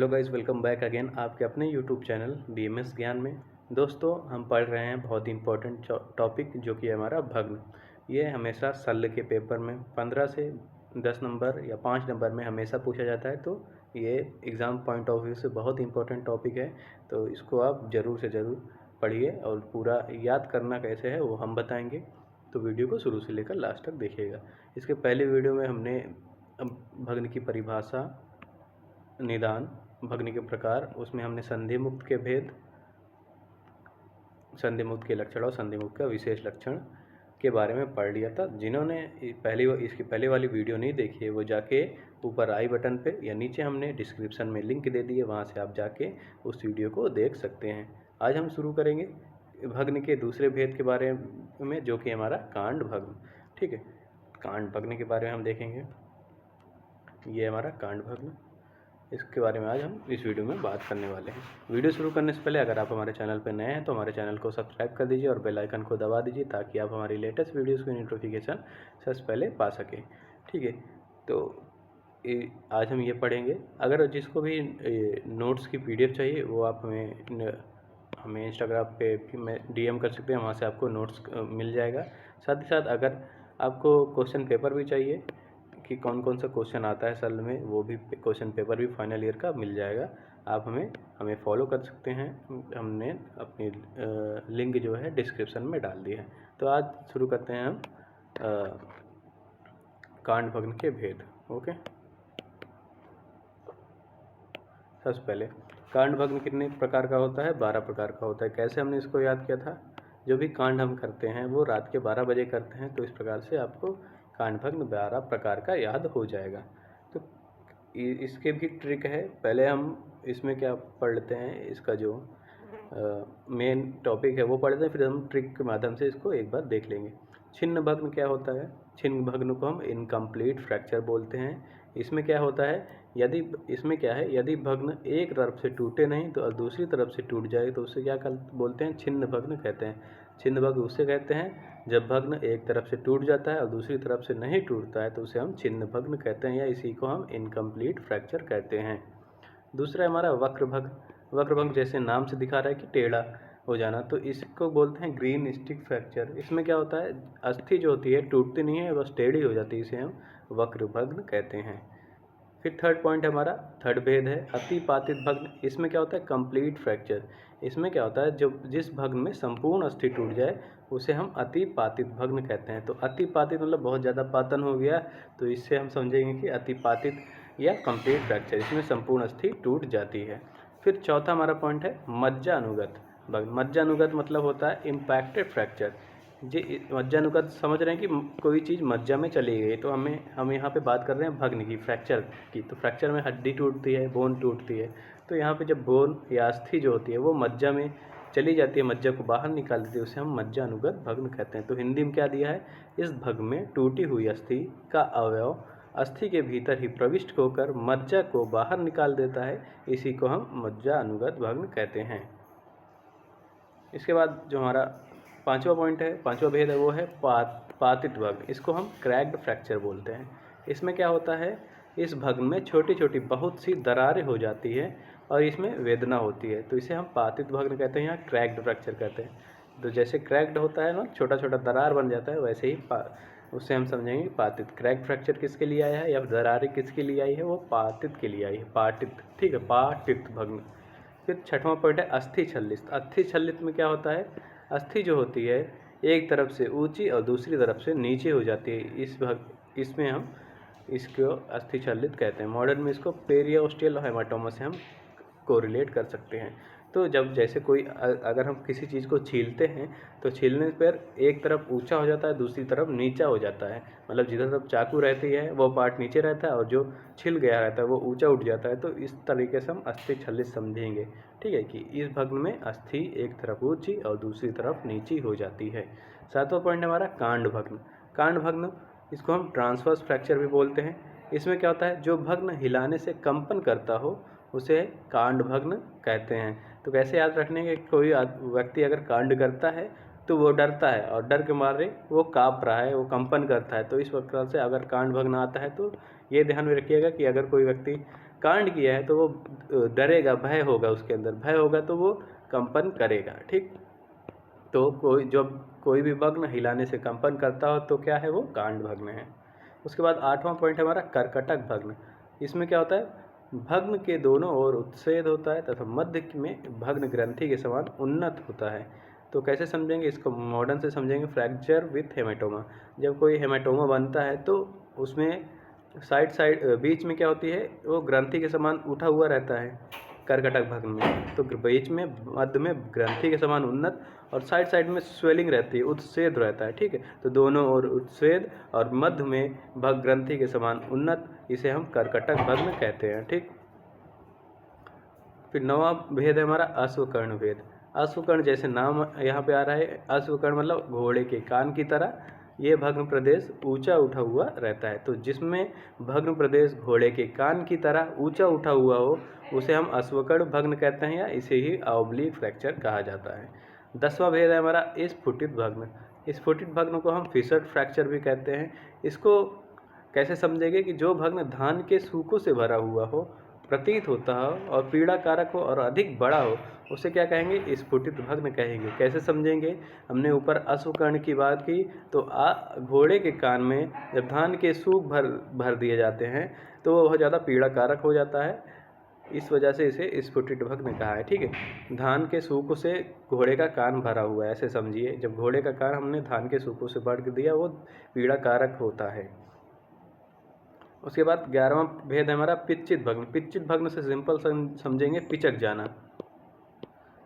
Hello guys, welcome back again आपके अपने YouTube channel BMS ज्ञान में। दोस्तों, हम पढ़ रहे हैं बहुत ही इंपॉर्टेंट टॉपिक जो कि हमारा भग्न। ये हमेशा सल के पेपर में 15 से 10 नंबर या 5 नंबर में हमेशा पूछा जाता है। तो ये एग्ज़ाम पॉइंट ऑफ व्यू से बहुत इंपॉर्टेंट टॉपिक है। तो इसको आप ज़रूर से ज़रूर पढ़िए और पूरा याद करना कैसे है वो हम बताएंगे। तो वीडियो को शुरू से लेकर लास्ट तक देखिएगा। इसके पहले वीडियो में हमने भग्न की परिभाषा, निदान, भग्न के प्रकार, उसमें हमने संधि मुक्त के भेद, संधि मुक्त के लक्षण और संधि मुक्त का विशेष लक्षण के बारे में पढ़ लिया था। जिन्होंने इसकी पहले वाली वीडियो नहीं देखी है वो जाके ऊपर आई बटन पे या नीचे हमने डिस्क्रिप्शन में लिंक दे दिए, वहाँ से आप जाके उस वीडियो को देख सकते हैं। आज हम शुरू करेंगे भग्न के दूसरे भेद के बारे में, जो कि हमारा कांड भग्न। ठीक है, कांड भग्न के बारे में हम देखेंगे। ये हमारा कांड भग्न, इसके बारे में आज हम इस वीडियो में बात करने वाले हैं। वीडियो शुरू करने से पहले अगर आप हमारे चैनल पर नए हैं तो हमारे चैनल को सब्सक्राइब कर दीजिए और बेल आइकन को दबा दीजिए ताकि आप हमारी लेटेस्ट वीडियोस की नोटिफिकेशन सबसे पहले पा सकें। ठीक है, तो आज हम ये पढ़ेंगे। अगर जिसको भी नोट्स की PDF चाहिए वो आप हमें इंस्टाग्राम पे DM कर सकते हैं, वहाँ से आपको नोट्स मिल जाएगा। साथ ही साथ अगर आपको क्वेश्चन पेपर भी चाहिए कि कौन कौन सा क्वेश्चन आता है सल में, वो भी क्वेश्चन पेपर भी फाइनल ईयर का मिल जाएगा। आप हमें फॉलो कर सकते हैं। हमने अपनी लिंक जो है डिस्क्रिप्शन में डाल दी है। तो आज शुरू करते हैं हम कांड भग्न के भेद। ओके, सबसे पहले कांड भग्न कितने प्रकार का होता है? 12 प्रकार का होता है। कैसे हमने इसको याद किया था? जो भी कांड हम करते हैं वो रात के 12 बजे करते हैं, तो इस प्रकार से आपको कांड भग्न 12 प्रकार का याद हो जाएगा। तो इसके भी ट्रिक है। पहले हम इसमें क्या पढ़ लेते हैं, इसका जो मेन टॉपिक है वो पढ़ लेते हैं, फिर हम ट्रिक के माध्यम से इसको एक बार देख लेंगे। छिन्न भग्न क्या होता है? छिन्न भग्न को हम इनकम्प्लीट फ्रैक्चर बोलते हैं। इसमें क्या होता है, यदि भग्न एक तरफ से टूटे नहीं तो दूसरी तरफ से टूट जाए तो उसे क्या बोलते हैं? छिन्न भग्न कहते हैं। छिन्न भग्न उसे कहते हैं जब भग्न एक तरफ से टूट जाता है और दूसरी तरफ से नहीं टूटता है तो उसे हम छिन्न भग्न कहते हैं, या इसी को हम इनकम्प्लीट फ्रैक्चर कहते हैं। दूसरा हमारा वक्र भग्न। वक्र भग्न जैसे नाम से दिखा रहा है कि टेढ़ा हो जाना, तो इसको बोलते हैं ग्रीन स्टिक फ्रैक्चर। इसमें क्या होता है, अस्थि जो होती है टूटती नहीं है, बस टेढ़ी हो जाती है, इसे हम वक्र भग्न कहते हैं। फिर थर्ड पॉइंट हमारा, थर्ड भेद है अतिपातित भग्न। इसमें क्या होता है? Complete fracture. इसमें क्या होता है, जो जिस भग्न में संपूर्ण अस्थि टूट जाए उसे हम अतिपातित भग्न कहते हैं। तो अतिपातित मतलब बहुत ज़्यादा पातन हो गया, तो इससे हम समझेंगे कि अतिपातित या कंप्लीट फ्रैक्चर, इसमें संपूर्ण अस्थि टूट जाती है। फिर चौथा हमारा पॉइंट है मज्जानुगत भग्न। मज्जानुगत मतलब होता है इम्पैक्टेड फ्रैक्चर। जी, मज्जानुगत समझ रहे हैं कि कोई चीज़ मज्जा में चली गई, तो हम यहाँ पे बात कर रहे हैं भग्न की, फ्रैक्चर की। तो फ्रैक्चर में हड्डी टूटती है, बोन टूटती है, तो यहाँ पे जब बोन या अस्थि जो होती है वो मज्जा में चली जाती है, मज्जा को बाहर निकाल देती है, उसे हम मज्जानुगत भग्न कहते हैं। तो हिंदी में क्या दिया है, इस भग्न में टूटी हुई अस्थि का अवयव अस्थि के भीतर ही प्रविष्ट होकर मज्जा को बाहर निकाल देता है, इसी को हम मज्जानुगत भग्न कहते हैं। इसके बाद जो हमारा पांचवा पॉइंट है, पांचवा भेद है, वो है पातित भग्न। इसको हम क्रैक्ड फ्रैक्चर बोलते हैं। इसमें क्या होता है, इस भग्न में छोटी छोटी बहुत सी दरारें हो जाती है और इसमें वेदना होती है, तो इसे हम पातित भग्न कहते हैं या क्रैक्ड फ्रैक्चर कहते हैं। तो जैसे क्रैक्ड होता है ना, छोटा छोटा दरार बन जाता है, वैसे ही उससे हम समझेंगे पातित। क्रैक्ड फ्रैक्चर किसके लिए आया है या दरारें किसके लिए आई है, वो पातित के लिए आई है, पाटित। ठीक है, पाटित भग्न। फिर छठवां पॉइंट है अस्थि छल्लित। अस्थि छल्लित में क्या होता है, अस्थि जो होती है एक तरफ से ऊंची और दूसरी तरफ से नीचे हो जाती है, इसमें हम इसको अस्थि छल्लित कहते हैं। मॉडर्न में इसको पेरियोस्टियल हेमाटोमा से हम कोरिलेट कर सकते हैं। तो जब जैसे अगर हम किसी चीज़ को छीलते हैं तो छीलने पर एक तरफ ऊंचा हो जाता है, दूसरी तरफ नीचा हो जाता है। मतलब जिधर तरफ चाकू रहती है वो पार्ट नीचे रहता है और जो छिल गया रहता है वो ऊंचा उठ जाता है। तो इस तरीके से हम अस्थि छल्लित समझेंगे। ठीक है, कि इस भग्न में अस्थि एक तरफ ऊंची और दूसरी तरफ नीची हो जाती है। सातवां पॉइंट हमारा कांड भग्न। कांड भग्न, इसको हम ट्रांसवर्स फ्रैक्चर भी बोलते हैं। इसमें क्या होता है, जो भग्न हिलाने से कंपन करता हो उसे कांड भग्न कहते हैं। तो कैसे याद रखने के, कोई व्यक्ति अगर कांड करता है तो वो डरता है और डर के मारे वो काँप रहा है, वो कंपन करता है। तो इस प्रकार से अगर कांड भग्न आता है तो ये ध्यान में रखिएगा कि अगर कोई व्यक्ति कांड किया है तो वो डरेगा, भय होगा उसके अंदर, भय होगा तो वो कंपन करेगा। ठीक, तो कोई भी भग्न हिलाने से कंपन करता हो तो क्या है, वो कांड भग्न है। उसके बाद 8वां पॉइंट है हमारा कर्कटक भग्न। इसमें क्या होता है, भग्न के दोनों ओर उत्सेद होता है तथा मध्य में भग्न ग्रंथि के समान उन्नत होता है। तो कैसे समझेंगे इसको, मॉडर्न से समझेंगे, फ्रैक्चर विथ हेमेटोमा। जब कोई हेमेटोमा बनता है तो उसमें साइड बीच में क्या होती है, वो ग्रंथि के समान उठा हुआ रहता है कर्कटक भग्न में। तो बीच में मध्य में ग्रंथि के समान उन्नत और साइड में स्वेलिंग रहती है, उत्सेद रहता है। ठीक है, तो दोनों ओर उत्सेद और मध्य में भग ग्रंथि के समान उन्नत, इसे हम कर्कटक भग्न कहते हैं। ठीक, फिर 9वां भेद है हमारा अश्वकर्ण भेद। अश्वकर्ण जैसे नाम यहाँ पे आ रहा है, अश्वकर्ण मतलब घोड़े के कान की तरह ये भग्न प्रदेश ऊंचा उठा हुआ रहता है। तो जिसमें भग्न प्रदेश घोड़े के कान की तरह ऊंचा उठा हुआ हो उसे हम अश्वकर्ण भग्न कहते हैं, या इसे ही ऑब्लिक फ्रैक्चर कहा जाता है। 10वां भेद है हमारा स्फुटित भग्न। स्फुटित भग्न को हम फिशर फ्रैक्चर भी कहते हैं। इसको कैसे समझेंगे कि जो भग्न धान के सूकों से भरा हुआ हो, प्रतीत होता हो और पीड़ा कारक हो और अधिक बड़ा हो, उसे क्या कहेंगे, स्फुटित भग्न कहेंगे। कैसे समझेंगे, हमने ऊपर अश्वकर्ण की बात की, तो घोड़े के कान में जब धान के सूख भर दिए जाते हैं तो वो बहुत ज़्यादा पीड़ा कारक हो जाता है, इस वजह से इसे स्फुटित भग्न कहा है। ठीक है, धान के सूकों से घोड़े का कान भरा हुआ है, ऐसे समझिए। जब घोड़े का कान हमने धान के सूकों से भर दिया वो पीड़ा कारक होता है। उसके बाद 11वां भेद है हमारा पिच्चित भग्न। पिच्चित भग्न से सिंपल समझेंगे, पिचक जाना।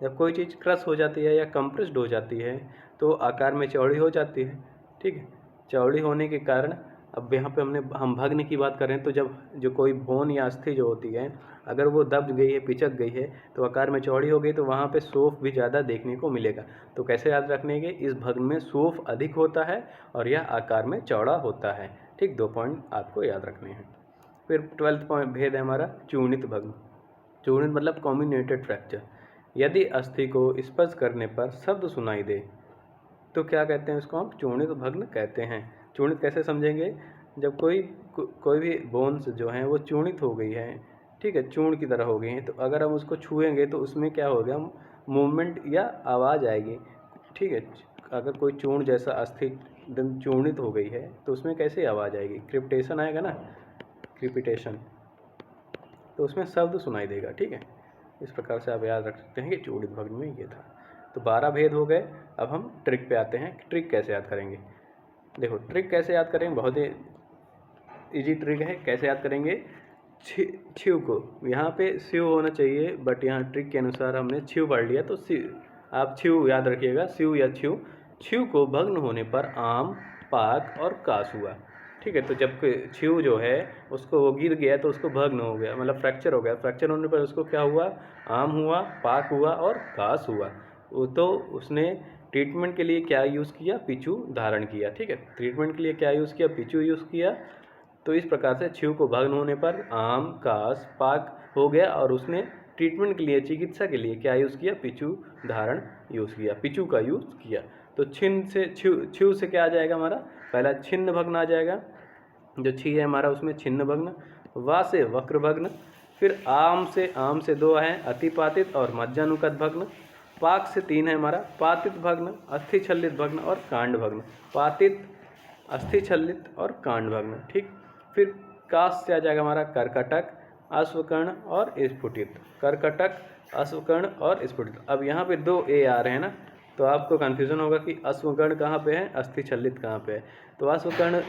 जब कोई चीज़ क्रश हो जाती है या कंप्रेस्ड हो जाती है तो आकार में चौड़ी हो जाती है। ठीक है, चौड़ी होने के कारण, अब यहाँ पे हम भग्न की बात करें तो जब जो कोई बोन या अस्थि जो होती है, अगर वो दब गई है, पिचक गई है तो आकार में चौड़ी हो गई, तो वहाँ पे शोफ भी ज़्यादा देखने को मिलेगा। तो कैसे याद रखने के, इस भग्न में शोफ अधिक होता है और यह आकार में चौड़ा होता है। ठीक, 2 पॉइंट आपको याद रखने हैं। फिर 12वां पॉइंट भेद है हमारा चूर्णित भग्न। चूर्णित मतलब कॉम्बिनेटेड फ्रैक्चर। यदि अस्थि को स्पर्श करने पर शब्द सुनाई दे तो क्या कहते हैं, उसको हम चूर्णित भग्न कहते हैं। चूर्णित कैसे समझेंगे, जब कोई भी बोन्स जो हैं वो चूर्णित हो गई है, ठीक है, चूर्ण की तरह हो गई हैं, तो अगर हम उसको छुएंगे तो उसमें क्या होगा, मूवमेंट या आवाज़ आएगी। ठीक है, अगर कोई चूर्ण जैसा अस्थि एकदम चूर्णित हो गई है तो उसमें कैसे आवाज़ आएगी, क्रिप्टेशन आएगा ना, क्रिपिटेशन, तो उसमें शब्द सुनाई देगा। ठीक है, इस प्रकार से आप याद रख सकते हैं कि चूर्णित भग्न में ये था। तो 12 भेद हो गए। अब हम ट्रिक पे आते हैं, ट्रिक कैसे याद करेंगे। देखो, ट्रिक कैसे याद करेंगे, बहुत ही इजी ट्रिक है। कैसे याद करेंगे, छिव को, यहाँ पे शिव होना चाहिए बट यहाँ ट्रिक के अनुसार हमने छिव पढ़ लिया, तो आप छिव याद रखिएगा, शिव या छिव। छिव को भग्न होने पर आम, पाक और कास हुआ। ठीक है, तो जब छिव जो है उसको वो गिर गया तो उसको भग्न हो गया, मतलब फ्रैक्चर हो गया। फ्रैक्चर होने पर उसको क्या हुआ, आम हुआ, पाक हुआ और कास हुआ। तो उसने ट्रीटमेंट के लिए क्या यूज़ किया, पिचू धारण किया। ठीक है, ट्रीटमेंट के लिए क्या यूज़ किया, पिचू यूज़ किया। तो इस प्रकार से छिव को भग्न होने पर आम, कास, पाक हो गया और उसने ट्रीटमेंट के लिए, चिकित्सा के लिए क्या यूज़ किया, पिचू धारण यूज़ किया, पिचू का यूज़ किया। तो छिन्न से छिव से क्या आ जाएगा हमारा, पहला छिन्न भग्न आ जाएगा, जो छी है हमारा उसमें छिन्न भग्न। वा से वक्र भग्न। फिर आम से 2 हैं, अतिपातित और मज्जानुकत भग्न। पाक से 3 है हमारा, पातित भग्न, अस्थि छल्लित भग्न और कांड भग्न। पातित, अस्थि छल्लित और कांड भग्न। ठीक, फिर कास से आ जाएगा हमारा कर्कटक, अश्वकर्ण और स्फुटित। कर्कटक, अश्वकर्ण और स्फुटित। अब यहाँ पे 2 ए आ रहे हैं ना, तो आपको कन्फ्यूज़न होगा कि अश्वकर्ण कहाँ पे है, अस्थि छल्लित कहाँ पे है। तो अश्वकर्ण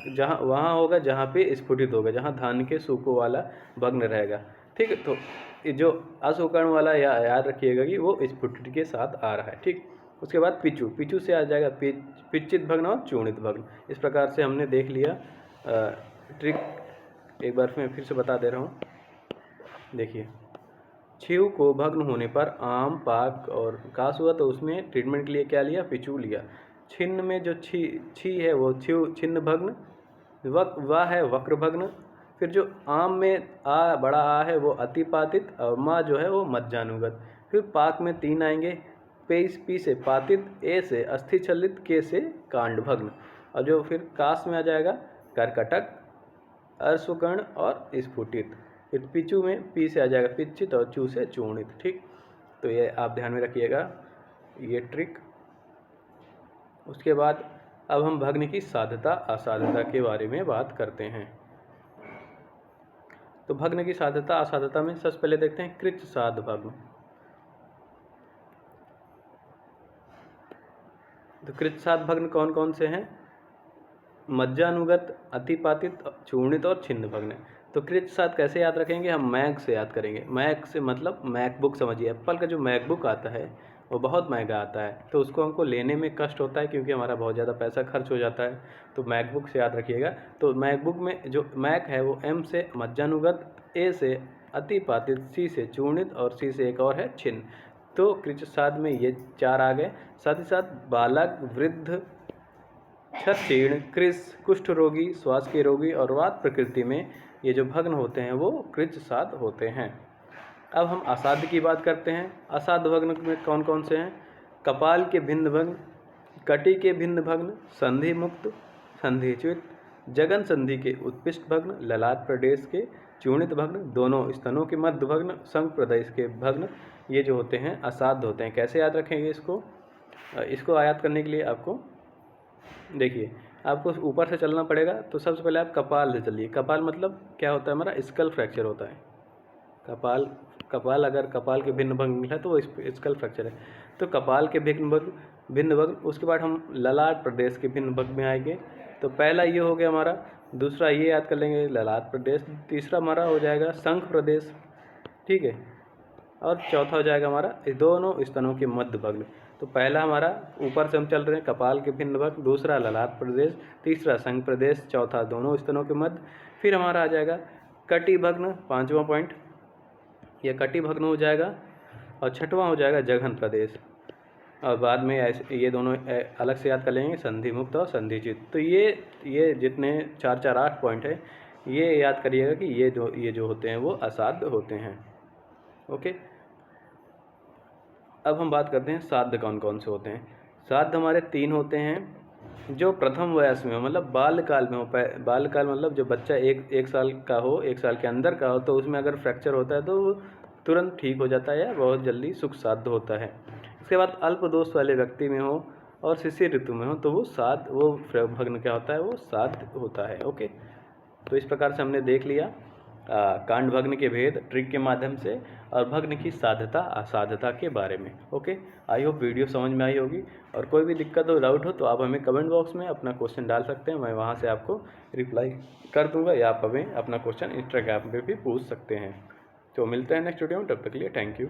जहाँ वहाँ होगा जहाँ पे स्फुटित होगा, जहाँ धान के सूकों वाला भग्न रहेगा। ठीक है, तो जो अश्वकर्ण वाला याद रखिएगा कि वो स्फुटित के साथ आ रहा है। ठीक, उसके बाद पिचू से आ जाएगा पिच्चित भग्न और चूर्णित भग्न। इस प्रकार से हमने देख लिया। ट्रिक एक बार मैं फिर से बता दे रहा हूँ। देखिए, छिव को भग्न होने पर आम, पाक और कास हुआ, तो उसमें ट्रीटमेंट के लिए क्या लिया, पिचू लिया। छिन्न में जो छी है वो छिन्न भग्न। वा है वक्र भग्न। फिर जो आम में आ, बड़ा आ है वो अतिपातित और माँ जो है वो मज्जानुगत। फिर पाक में 3 आएंगे, पी से पातित, ए से अस्थि छल्लित, के से कांड भग्न। और जो फिर कास में आ जाएगा कर्कटक, अश्वकर्ण और स्फुटित। पिचू में पी से आ जाएगा पिचित और चू से चूर्णित। ठीक, तो ये आप ध्यान में रखिएगा ये ट्रिक। उसके बाद अब हम भग्न की साध्यता असाध्यता के बारे में बात करते हैं। तो भग्न की साध्यता असाध्यता में सबसे पहले देखते हैं कृच साध भग्न। तो कृच साध भग्न कौन कौन से हैं? मज्जानुगत, अतिपातित, चूर्णित और छिन्न भग्न। तो कृच साध कैसे याद रखेंगे? हम मैक से याद करेंगे। मैक से मतलब मैकबुक समझिए, एप्पल का जो मैकबुक आता है वो बहुत महंगा आता है, तो उसको हमको लेने में कष्ट होता है क्योंकि हमारा बहुत ज़्यादा पैसा खर्च हो जाता है। तो मैकबुक से याद रखिएगा। तो मैकबुक में जो मैक है वो एम से मज्जानुगत, ए से अतिपातित, सी से चूर्णित और सी से एक और है छिन्न। तो कृच साध में ये 4 आ गए। साथ ही साथ बालक, वृद्ध, क्षीण, कृश, कुष्ठ रोगी, श्वास के रोगी और वात प्रकृति में ये जो भग्न होते हैं वो कृच साध होते हैं। अब हम असाध्य की बात करते हैं। असाध्य भग्न में कौन कौन से हैं? कपाल के भिन्न भग्न, कटी के भिन्न भग्न, संधि मुक्त, संधिच्युत, जगन संधि के उत्पिष्ट भग्न, ललाट प्रदेश के चूर्णित भग्न, दोनों स्तनों के मध्य भग्न, संघ प्रदेश के भग्न, ये जो होते हैं असाध्य होते हैं। कैसे याद रखेंगे इसको? इसको याद करने के लिए आपको देखिए, आपको ऊपर से चलना पड़ेगा। तो सबसे पहले आप कपाल से चलिए। कपाल मतलब क्या होता है? हमारा स्कल फ्रैक्चर होता है। कपाल अगर कपाल के भिन्न भग्न है तो वो स्कल फ्रैक्चर है। तो कपाल के भिन्न भग्न। उसके बाद हम ललाट प्रदेश के भिन्न भग्न में आएंगे। तो पहला ये हो गया हमारा, दूसरा ये याद कर लेंगे ललाट प्रदेश, तीसरा हमारा हो जाएगा संघ प्रदेश, ठीक है, और चौथा हो जाएगा हमारा दोनों स्तनों के मध्य भग्न। तो पहला हमारा ऊपर से हम चल रहे हैं कपाल के भिन्न भग्न, दूसरा ललाट प्रदेश, तीसरा संघ प्रदेश, चौथा दोनों स्तनों के मध्य। फिर हमारा आ जाएगा कटी भग्न, 5वां पॉइंट, यह कटी भग्न हो जाएगा, और 6वां हो जाएगा जघन प्रदेश। और बाद में ऐसे ये दोनों अलग से याद कर लेंगे, संधि मुक्त और संधिचित। तो ये जितने 4-4-8 पॉइंट है ये याद करिएगा कि ये जो होते हैं वो असाध्य होते हैं। ओके, अब हम बात करते हैं साध्य कौन कौन से होते हैं। साध्य हमारे 3 होते हैं। जो प्रथम वयस में हो, मतलब बाल्यकाल में हो, बाल्यकाल मतलब जो बच्चा एक साल का हो, 1 साल के अंदर का हो, तो उसमें अगर फ्रैक्चर होता है तो वो तुरंत ठीक हो जाता है या बहुत जल्दी सुख साध्य होता है। इसके बाद अल्प दोष वाले व्यक्ति में हो और शिशिर ऋतु में हो तो वो भग्न क्या होता है? वो साध्य होता है। ओके, तो इस प्रकार से हमने देख लिया कांड भग्न के भेद ट्रिक के माध्यम से और भग्न की साध्यता असाध्यता के बारे में। ओके, आई होप वीडियो समझ में आई होगी। और कोई भी दिक्कत हो, डाउट हो तो आप हमें कमेंट बॉक्स में अपना क्वेश्चन डाल सकते हैं, मैं वहां से आपको रिप्लाई कर दूंगा, या आप हमें अपना क्वेश्चन इंस्टाग्राम पे भी पूछ सकते हैं। तो मिलते हैं नेक्स्ट वीडियो में, तब तक के लिए थैंक यू।